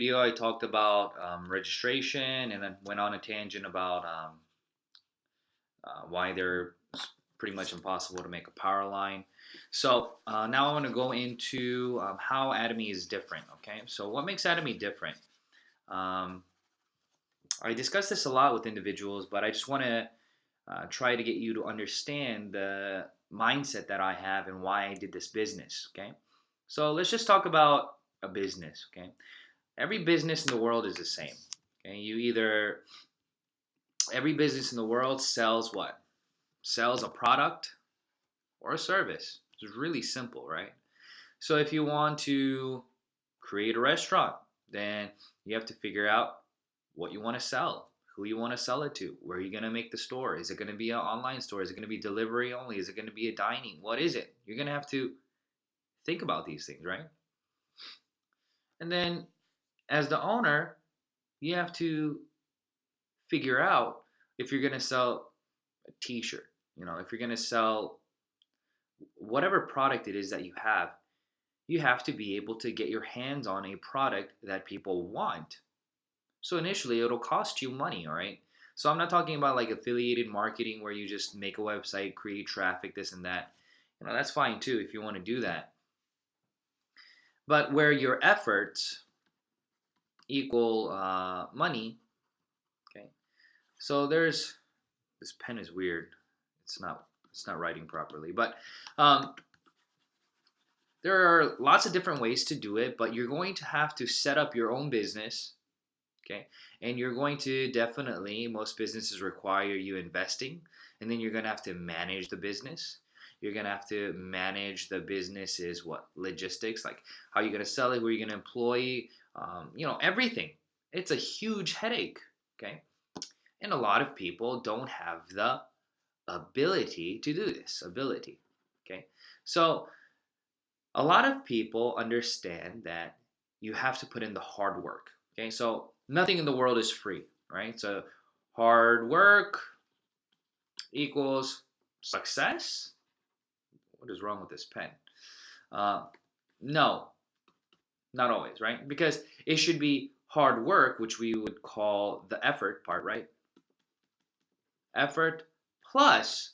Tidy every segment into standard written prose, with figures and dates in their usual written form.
video, I talked about registration and then went on a tangent about why they're pretty much impossible to make a power line. So now I want to go into how Atomy is different. Okay, so what makes Atomy different? Um, I discuss this a lot with individuals, but I just want to try to get you to understand the mindset that I have and why I did this business. Okay, so let's just talk about a business. Okay, every business in the world is the same. Okay, every business in the world sells what? Sells a product or a service. It's really simple, right? So if you want to create a restaurant, then you have to figure out what you want to sell, who you want to sell it to, where are you going to make the store? Is it going to be an online store? Is it going to be delivery only? Is it going to be a dining? What is it? You're going to have to think about these things, right? And then as the owner, you have to figure out if you're going to sell a t-shirt, if you're going to sell whatever product it is that you have to be able to get your hands on a product that people want. So initially, it'll cost you money, all right? So I'm not talking about like affiliated marketing where you just make a website, create traffic, this and that. That's fine too if you want to do that. But where your efforts equal money, okay? So this pen is weird. It's not writing properly, but there are lots of different ways to do it, but you're going to have to set up your own business, okay? And you're going to definitely, most businesses require you investing, and then you're going to have to manage the business. You're going to have to manage the business's logistics, like how you're going to sell it, who you're going to employ, everything. It's a huge headache, okay? And a lot of people don't have the ability to do this, okay? So a lot of people understand that you have to put in the hard work. Okay, so nothing in the world is free, right? So hard work equals success. What is wrong with this pen? No, not always, right? Because it should be hard work, which we would call the effort part, right? Effort plus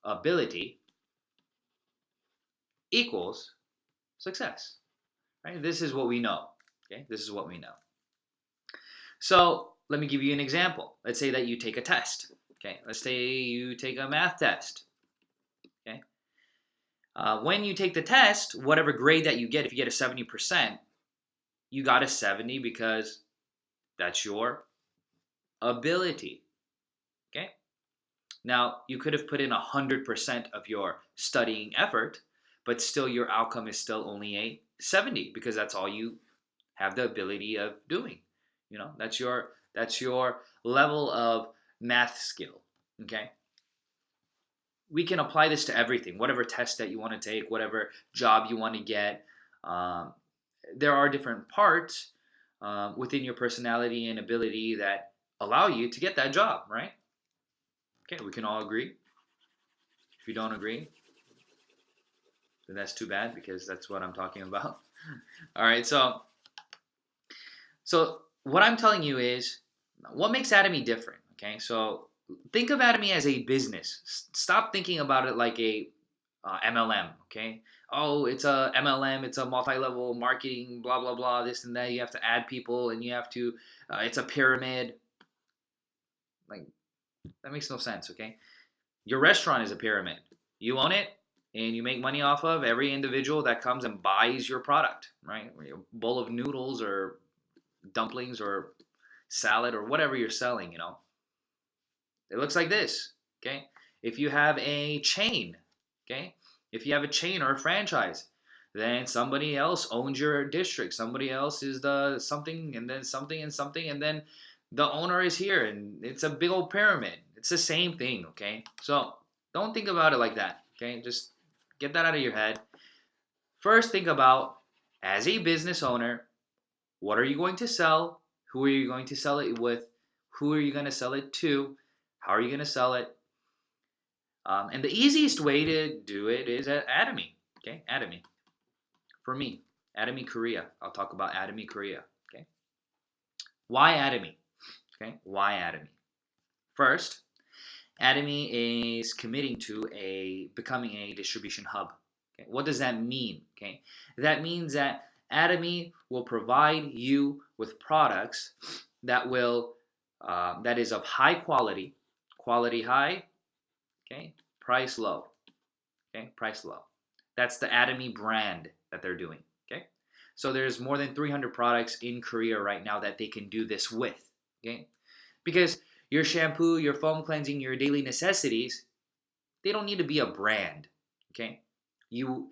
ability equals success, right? This is what we know. Okay, this is what we know. So let me give you an example. Let's say that you take a test. Okay, let's say you take a math test. Okay, when you take the test, whatever grade that you get, if you get a 70%, you got a 70 because that's your ability. Okay, now you could have put in 100% of your studying effort, but still your outcome is still only a 70 because that's all you have the ability of doing. That's your level of math skill. Okay, we can apply this to everything, whatever test that you want to take, whatever job you want to get. There are different parts within your personality and ability that allow you to get that job, right? Okay, we can all agree. If you don't agree, then that's too bad because that's what I'm talking about. All right, so what I'm telling you is what makes Atomy different. Okay, so think of Atomy as a business. Stop thinking about it like a MLM. Okay, oh, it's a MLM, it's a multi-level marketing, blah blah blah, this and that. You have to add people, and you have to. It's a pyramid. Like that makes no sense. Okay, your restaurant is a pyramid. You own it, and you make money off of every individual that comes and buys your product. Right, a bowl of noodles or dumplings or salad or whatever you're selling, it looks like this. Okay, if you have a chain, okay, if you have a chain or a franchise, then somebody else owns your district, somebody else is the something and then something and something, and then the owner is here, and it's a big old pyramid. It's the same thing. Okay, so don't think about it like that. Okay, just get that out of your head. First, think about, as a business owner, what are you going to sell? Who are you going to sell it with? Who are you going to sell it to? How are you going to sell it? And the easiest way to do it is at Atomy. Okay, Atomy. For me, Atomy Korea. I'll talk about Atomy Korea. Okay. Why atomy? Okay, why atomy? First, atomy is committing to becoming a distribution hub. Okay, what does that mean? Okay, that means that atomy will provide you with products that is of high quality, quality high, okay, price low. Okay, price low. That's the Atomy brand that they're doing. Okay, so there's more than 300 products in Korea right now that they can do this with. Okay, because your shampoo, your foam cleansing, your daily necessities, they don't need to be a brand. Okay, you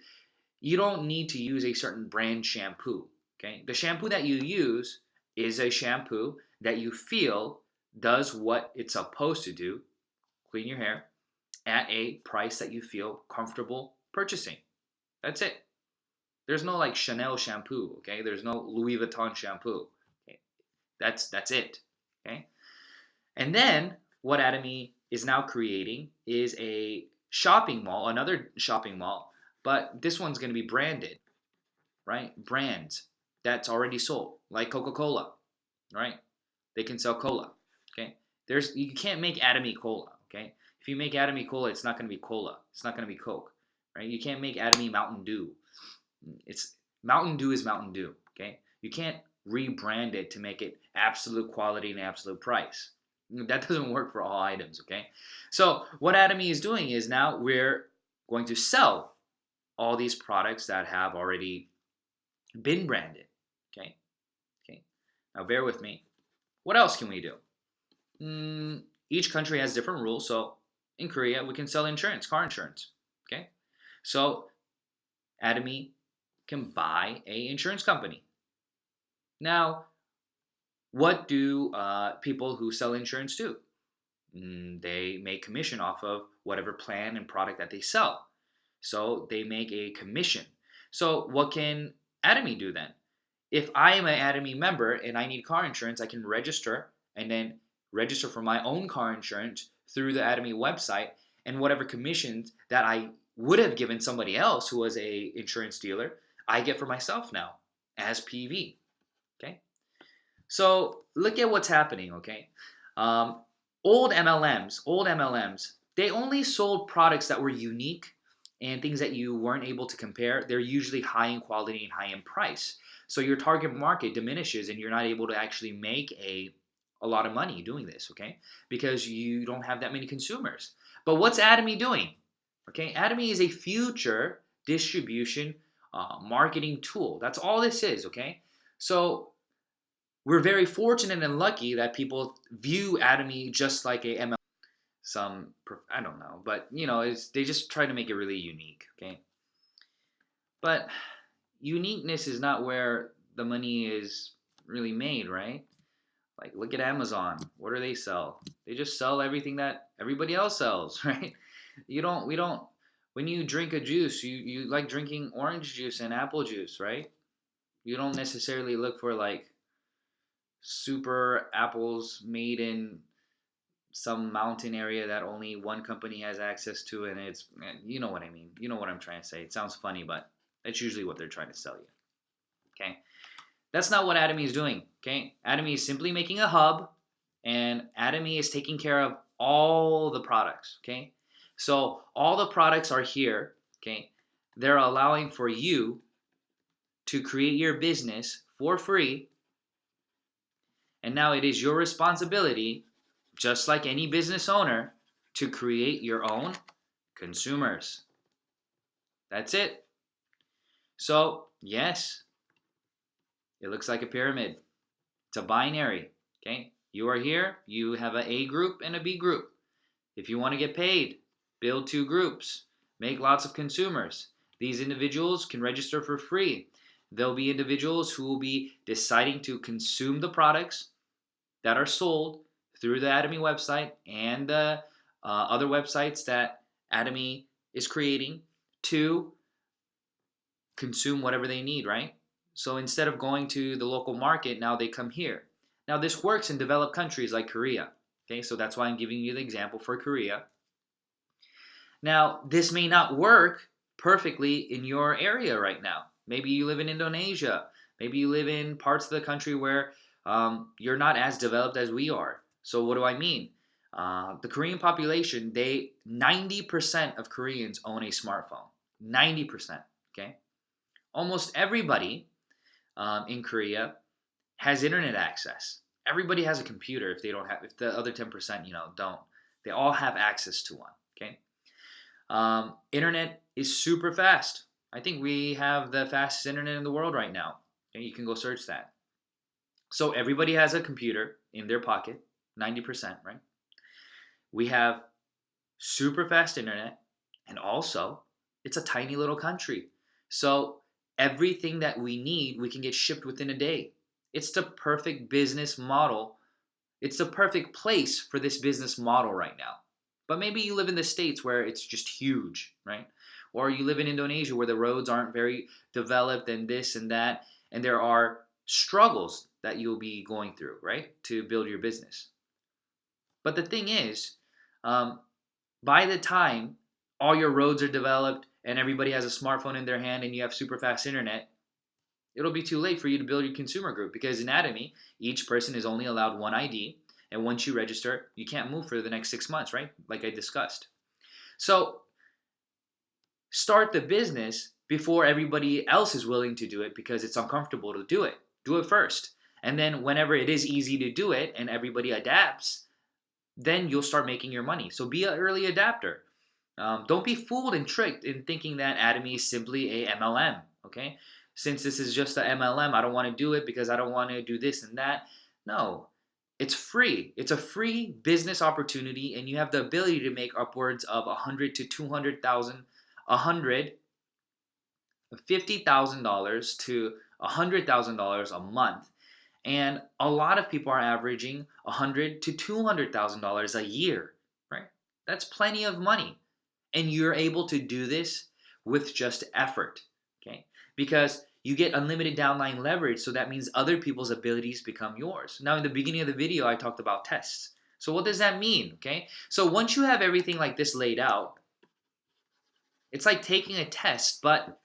you don't need to use a certain brand shampoo. Okay, the shampoo that you use is a shampoo that you feel does what it's supposed to do, clean your hair, at a price that you feel comfortable purchasing. That's it. There's no like Chanel shampoo, okay? There's no Louis Vuitton shampoo. Okay? That's it. Okay? And then what Atomy is now creating is a shopping mall, another shopping mall, but this one's going to be branded, right? Brands that's already sold, like Coca-Cola, right? They can sell cola. Okay? There's you can't make Atomy cola, okay? If you make Atomy cola, it's not going to be cola. It's not going to be Coke, right? You can't make Atomy Mountain Dew. It's Mountain Dew is Mountain Dew, okay? You can't rebrand it to make it absolute quality and absolute price. That doesn't work for all items, okay? So what Atomy is doing is now we're going to sell all these products that have already been branded, okay? Okay. Now bear with me. What else can we do? Each country has different rules. So in Korea, we can sell insurance, car insurance. Okay. So Atomy can buy a insurance company. Now, what do people who sell insurance do? They make commission off of whatever plan and product that they sell. So they make a commission. So what can Atomy do then? If I am an Atomy member and I need car insurance, I can register and then register for my own car insurance through the Atomy website, and whatever commissions that I would have given somebody else who was a insurance dealer, I get for myself now as PV. Okay, so look at what's happening. Okay, um, old MLMs, they only sold products that were unique and things that you weren't able to compare. They're usually high in quality and high in price. So your target market diminishes and you're not able to actually make a lot of money doing this, okay? Because you don't have that many consumers. But what's Atomy doing? Okay, Atomy is a future distribution marketing tool. That's all this is, okay? So we're very fortunate and lucky that people view Atomy just like a ML. I don't know, but they just try to make it really unique, okay? But uniqueness is not where the money is really made, right? Like look at Amazon. What do they sell? They just sell everything that everybody else sells, right? You don't we don't When you drink a juice, you like drinking orange juice and apple juice, right? You don't necessarily look for like super apples made in some mountain area that only one company has access to, and you know what I mean. You know what I'm trying to say. It sounds funny, but that's usually what they're trying to sell you. Okay, that's not what Atomy is doing. Okay, Atomy is simply making a hub, and Atomy is taking care of all the products. Okay, so all the products are here. Okay, they're allowing for you to create your business for free, and now it is your responsibility, just like any business owner, to create your own consumers. That's it. So, yes, it looks like a pyramid. It's a binary. Okay? You are here, you have an A group and a B group. If you want to get paid, build two groups, make lots of consumers. These individuals can register for free. There'll be individuals who will be deciding to consume the products that are sold through the Atomy website and the other websites that Atomy is creating to consume whatever they need, right? So instead of going to the local market, now they come here. Now this works in developed countries like Korea. Okay, so that's why I'm giving you the example for Korea. Now, this may not work perfectly in your area right now. Maybe you live in Indonesia. Maybe you live in parts of the country where you're not as developed as we are. So what do I mean? The Korean population, 90% of Koreans own a smartphone. 90%. Okay, almost everybody in Korea has internet access. Everybody has a computer. If the other 10%, don't, they all have access to one. Okay, internet is super fast. I think we have the fastest internet in the world right now. And you can go search that. So everybody has a computer in their pocket, 90%, right? We have super fast internet, and also it's a tiny little country. So everything that we need, we can get shipped within a day. It's the perfect business model. It's the perfect place for this business model right now. But maybe you live in the States where it's just huge, right? Or you live in Indonesia where the roads aren't very developed and this and that, and there are struggles that you'll be going through, right, to build your business. But the thing is, um, by the time all your roads are developed and everybody has a smartphone in their hand and you have super fast internet, it'll be too late for you to build your consumer group because in Atomy, each person is only allowed one ID. And once you register, you can't move for the next 6 months, right? Like I discussed. So start the business before everybody else is willing to do it because it's uncomfortable to do it. Do it first. And then whenever it is easy to do it and everybody adapts, then you'll start making your money. So be an early adapter. Don't be fooled and tricked in thinking that Atomy is simply a MLM. Okay, since this is just a MLM, I don't want to do it because I don't want to do this and that. No, it's free. It's a free business opportunity, and you have the ability to make upwards of 100 to 200,000, $150,000 to $100,000 a month. And a lot of people are averaging $100 to $200,000 a year, right? That's plenty of money. And you're able to do this with just effort, okay? Because you get unlimited downline leverage, so that means other people's abilities become yours. Now, in the beginning of the video, I talked about tests. So what does that mean, okay? So once you have everything like this laid out, it's like taking a test, but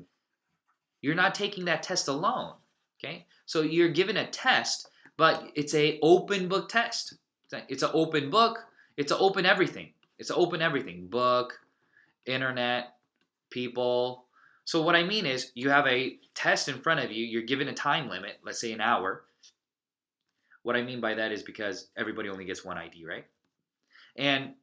you're not taking that test alone, okay? So you're given a test, but it's a open book test. It's an open book. It's an open everything. It's an open everything. Book, internet, people. So what I mean is you have a test in front of you. You're given a time limit, let's say an hour. What I mean by that is because everybody only gets one ID, right? And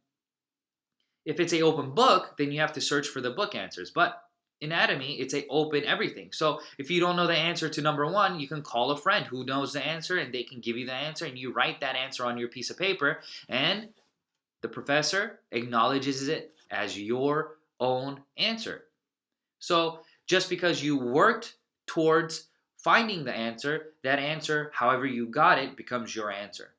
if it's a open book, then you have to search for the book answers. But in Atomy, it's a open everything. So if you don't know the answer to number one, you can call a friend who knows the answer and they can give you the answer and you write that answer on your piece of paper and the professor acknowledges it as your own answer. So just because you worked towards finding the answer, that answer, however you got it, becomes your answer.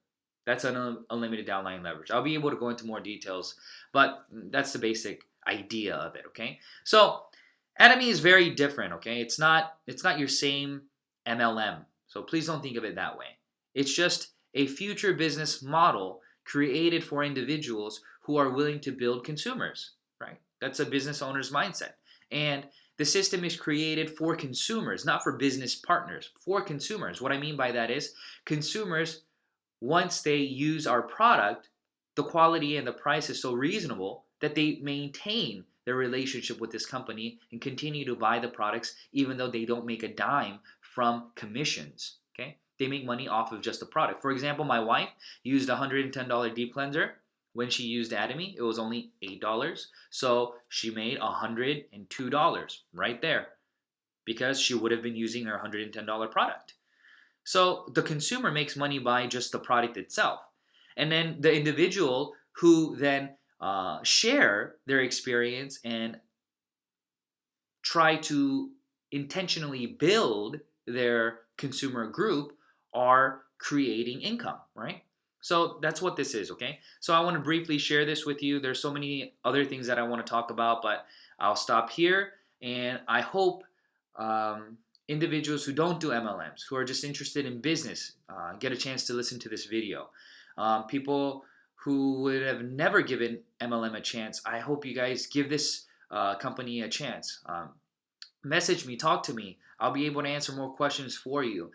That's an unlimited downline leverage. I'll be able to go into more details, but that's the basic idea of it, okay? So Atomy is very different, okay? It's not your same MLM. So please don't think of it that way. It's just a future business model created for individuals who are willing to build consumers, right? That's a business owner's mindset. And the system is created for consumers, not for business partners, for consumers. What I mean by that is consumers, once they use our product, the quality and the price is so reasonable that they maintain their relationship with this company and continue to buy the products even though they don't make a dime from commissions. Okay? They make money off of just the product. For example, my wife used a $110 deep cleanser. When she used Atomy, it was only $8. So she made $102 right there because she would have been using her $110 product. So the consumer makes money by just the product itself. And then the individual who then share their experience and try to intentionally build their consumer group are creating income, right? So that's what this is, okay? So I want to briefly share this with you. There's so many other things that I want to talk about, but I'll stop here. And I hope individuals who don't do MLMs, who are just interested in business, get a chance to listen to this video. People who would have never given MLM a chance, I hope you guys give this company a chance. Message me, talk to me. I'll be able to answer more questions for you.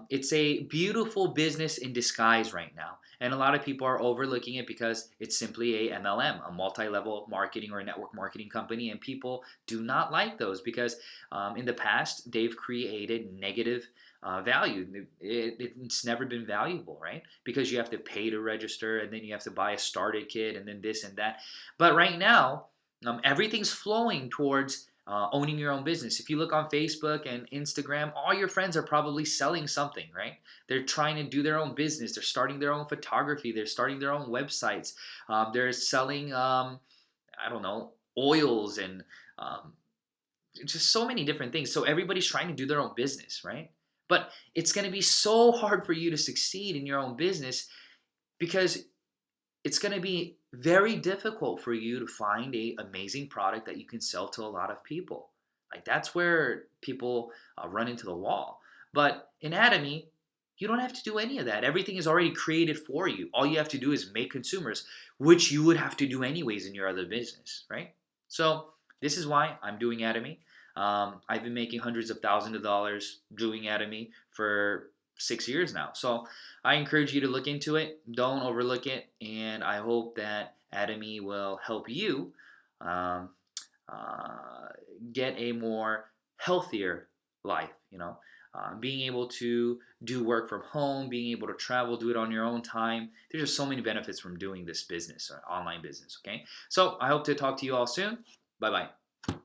It's a beautiful business in disguise right now. And a lot of people are overlooking it because it's simply a MLM, a multi level marketing or a network marketing company. And people do not like those because in the past, they've created negative value. It's never been valuable, right? Because you have to pay to register and then you have to buy a starter kit and then this and that. But right now, everything's flowing towards owning your own business. If you look on Facebook and Instagram, all your friends are probably selling something, right? They're trying to do their own business. They're starting their own photography. They're starting their own websites. They're selling, I don't know, oils and um, just so many different things. So everybody's trying to do their own business, right? But it's going to be so hard for you to succeed in your own business because it's going to be very difficult for you to find a amazing product that you can sell to a lot of people. Like that's where people run into the wall. But in Atomy, you don't have to do any of that. Everything is already created for you. All you have to do is make consumers, which you would have to do anyways in your other business, right? So this is why I'm doing Atomy. I've been making hundreds of thousands of dollars doing Atomy for 6 years now. So I encourage you to look into it. Don't overlook it, and I hope that Atomy will help you um, uh, get a more healthier life. Being able to do work from home, being able to travel, do it on your own time. There's just so many benefits from doing this business or online business. Okay, so I hope to talk to you all soon. Bye bye.